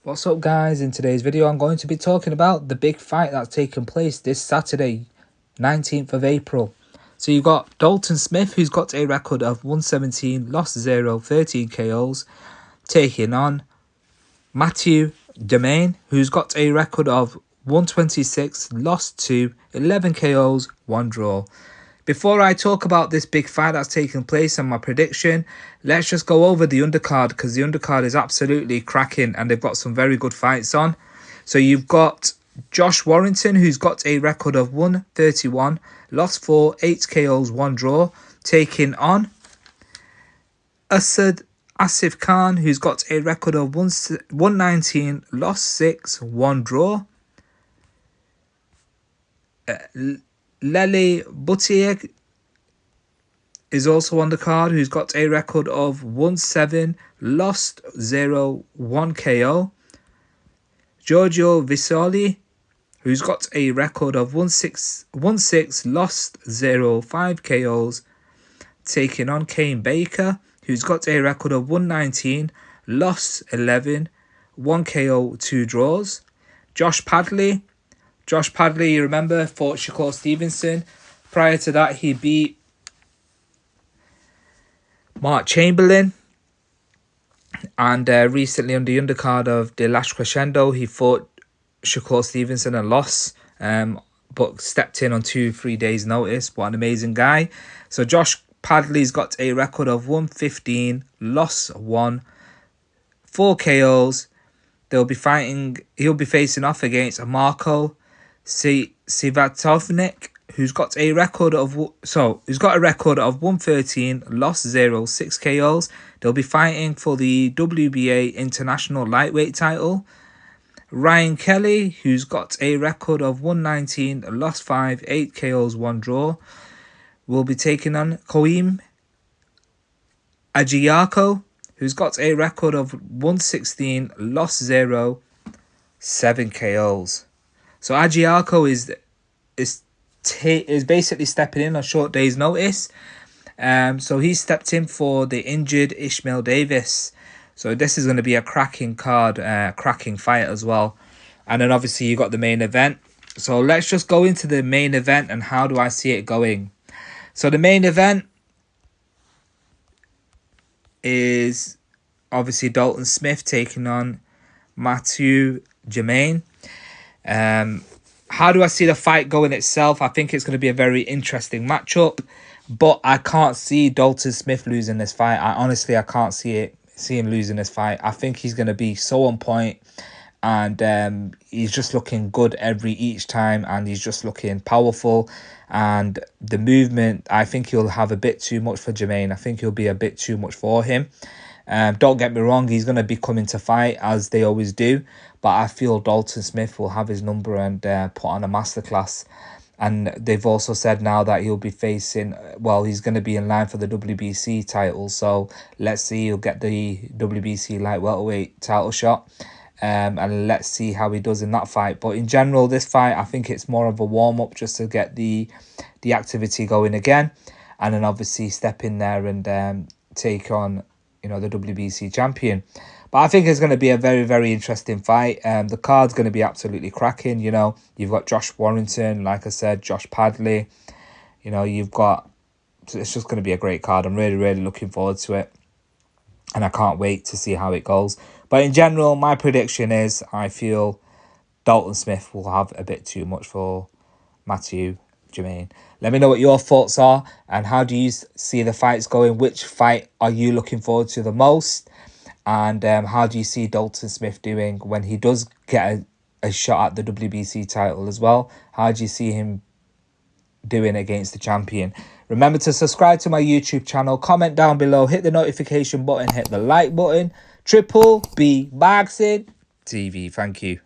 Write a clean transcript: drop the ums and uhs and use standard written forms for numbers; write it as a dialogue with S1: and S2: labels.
S1: What's up guys, in today's video I'm going to be talking about the big fight that's taking place this Saturday 19th of April. So you've got Dalton Smith, who's got a record of 117, lost 0, 13 KOs, taking on Mathieu Germain, who's got a record of 126, lost 2, 11 KOs, 1 draw. Before I talk about this big fight that's taking place and my prediction, let's just go over the undercard, because the undercard is absolutely cracking and they've got some very good fights on. So you've got Josh Warrington, who's got a record of 131, lost 4, 8 KOs, 1 draw, taking on Asif Khan, who's got a record of 119, lost 6, 1 draw. Lele Butieg is also on the card, who's got a record of 1-7, lost 0, 1 KO. Giorgio Visoli, who's got a record of 1-6, lost 0, 5 KOs, taking on Kane Baker, who's got a record of 119, lost 11, 1 KO, 2 draws. Josh Padley, you remember, fought Shakur Stevenson. Prior to that, he beat Mark Chamberlain. And recently on the undercard of the Last Crescendo, he fought Shakur Stevenson and lost. But stepped in on 2-3 days notice. What an amazing guy. So Josh Padley's got a record of 115, lost 1, 4 KOs. He'll be facing off against Marco Sivatovnik, who's got a record of 113, lost 0, 6 KOs. They'll be fighting for the WBA International Lightweight title. Ryan Kelly, who's got a record of 119, lost 5, 8 KOs, 1 draw, will be taking on Koim Ajiako, who's got a record of 116, lost 0, 7 KOs. So Ajiako is basically stepping in on short days notice. So he stepped in for the injured Ishmael Davis. So this is going to be a cracking card, cracking fight as well. And then obviously you got the main event. So let's just go into the main event and how do I see it going. So the main event is obviously Dalton Smith taking on Mathieu Germain. How do I see the fight going itself? I think it's going to be a very interesting matchup, but I can't see Dalton Smith losing this fight. I can't see him losing this fight. I think he's going to be so on point, and he's just looking good each time, and he's just looking powerful. And the movement, I think he'll have a bit too much for Germain. I think he'll be a bit too much for him. Don't get me wrong, he's going to be coming to fight as they always do, but I feel Dalton Smith will have his number and put on a masterclass. And they've also said now that he'll be facing, well, he's going to be in line for the WBC title. So let's see, he'll get the WBC light welterweight title shot. And let's see how he does in that fight. But in general, this fight, I think it's more of a warm-up just to get the activity going again. And then obviously step in there and take on, the WBC champion. But I think it's going to be a very, very interesting fight. The card's going to be absolutely cracking. You've got Josh Warrington, like I said, Josh Padley. It's just going to be a great card. I'm really, really looking forward to it. And I can't wait to see how it goes. But in general, my prediction is I feel Dalton Smith will have a bit too much for Mathieu Germain. Let me know what your thoughts are and how do you see the fights going? Which fight are you looking forward to the most? And how do you see Dalton Smith doing when he does get a shot at the WBC title as well? How do you see him doing against the champion? Remember to subscribe to my YouTube channel, comment down below, hit the notification button, hit the like button. Triple B Boxing TV. Thank you.